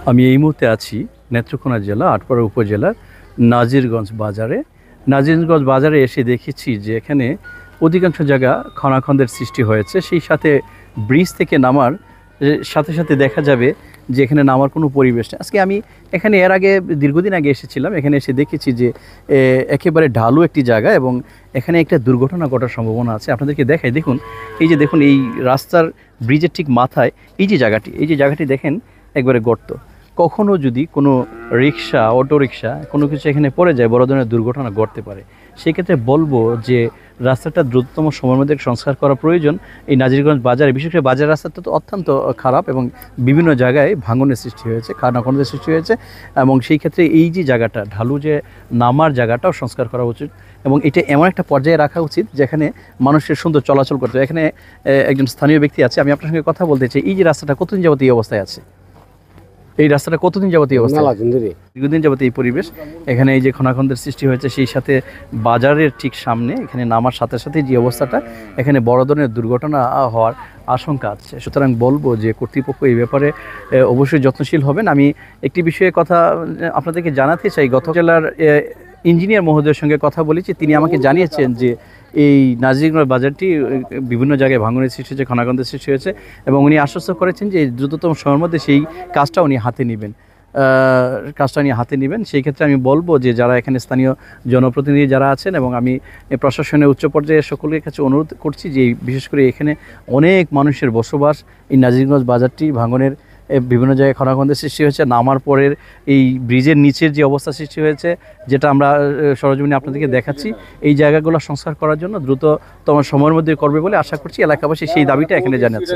আমি এই মুহূর্তে আছি নেত্রকোনা জেলা আটপাড়া উপজেলার নাজিরগঞ্জ বাজারে। নাজিরগঞ্জ বাজারে এসে দেখেছি যে এখানে অধিকাংশ জায়গা খনাখন্দের সৃষ্টি হয়েছে। সেই সাথে ব্রিজ থেকে নামার সাথে সাথে দেখা যাবে যে এখানে নামার কোনো পরিবেশ নেই। আজকে আমি এখানে এর আগে দীর্ঘদিন আগে এসেছিলাম, এখানে এসে দেখেছি যে একেবারে ঢালু একটি জায়গা এবং এখানে একটা দুর্ঘটনা ঘটার সম্ভাবনা আছে। আপনাদেরকে দেখাই, দেখুন দেখুন এই রাস্তার ব্রিজের ঠিক মাথায় এই যে জায়গাটি দেখেন একবারে গর্ত। কখনো যদি কোনো রিক্সা, অটো রিক্সা কোনো কিছু এখানে পড়ে যায়, বড় ধরনের দুর্ঘটনা ঘটতে পারে। সেক্ষেত্রে বলবো যে রাস্তাটা দ্রুততম সময়ের মধ্যে সংস্কার করা প্রয়োজন। এই নাজিরগঞ্জ বাজারে, বিশেষ করে বাজার রাস্তাটা তো অত্যন্ত খারাপ এবং বিভিন্ন জায়গায় ভাঙনের সৃষ্টি হয়েছে, খানাখন্দের সৃষ্টি হয়েছে এবং সেই ক্ষেত্রে এই যে জায়গাটা ঢালু যে নামার জায়গাটাও সংস্কার করা উচিত এবং এটা এমন একটা পর্যায়ে রাখা উচিত যেখানে মানুষের সুন্দর চলাচল করতে। এখানে একজন স্থানীয় ব্যক্তি আছে, আমি আপনার সঙ্গে কথা বলতে চাই। এই যে রাস্তাটা কতদিন যাবত এই অবস্থায় আছে? এই রাস্তাটা কতদিন যাবত এই অবস্থা? দীর্ঘদিন যাবত এই পরিবেশ। এখানে এই যে খনাখন্দের সৃষ্টি হয়েছে, সেই সাথে বাজারের ঠিক সামনে এখানে নামার সাথে সাথে যে অবস্থাটা, এখানে বড় ধরনের দুর্ঘটনা হওয়ার আশঙ্কা আছে। সুতরাং বলবো যে কর্তৃপক্ষ এই ব্যাপারে অবশ্যই যত্নশীল হবেন। আমি একটি বিষয়ে কথা আপনাদেরকে জানাতে চাই। গত জেলার ইঞ্জিনিয়ার মহোদয়ের সঙ্গে কথা বলেছি, তিনি আমাকে জানিয়েছেন যে এই নাজিরগঞ্জ বাজারটি বিভিন্ন জায়গায় ভাঙনের সৃষ্টি হয়েছে, খনাখন্দের সৃষ্টি হয়েছে এবং উনি আশ্বস্ত করেছেন যে দ্রুততম সময়ের মধ্যে সেই কাজটা উনি হাতে নেবেন। সেই ক্ষেত্রে আমি বলবো যে যারা এখানে স্থানীয় জনপ্রতিনিধি যারা আছেন এবং আমি প্রশাসনের উচ্চ পর্যায়ে সকলের কাছে অনুরোধ করছি যে বিশেষ করে এখানে অনেক মানুষের বসবাস। এই নাজিরগঞ্জ বাজারটি ভাঙনের বিভিন্ন জায়গায় খনাখন্দের সৃষ্টি হয়েছে, নামার পরের এই ব্রিজের নিচের যে অবস্থা সৃষ্টি হয়েছে, যেটা আমরা সরজমিনে আপনাদেরকে দেখাচ্ছি, এই জায়গাগুলো সংস্কার করার জন্য দ্রুততম সময়ের মধ্যে করবে বলে আশা করছি। এলাকাবাসী সেই দাবিটা এখানে জানাচ্ছে।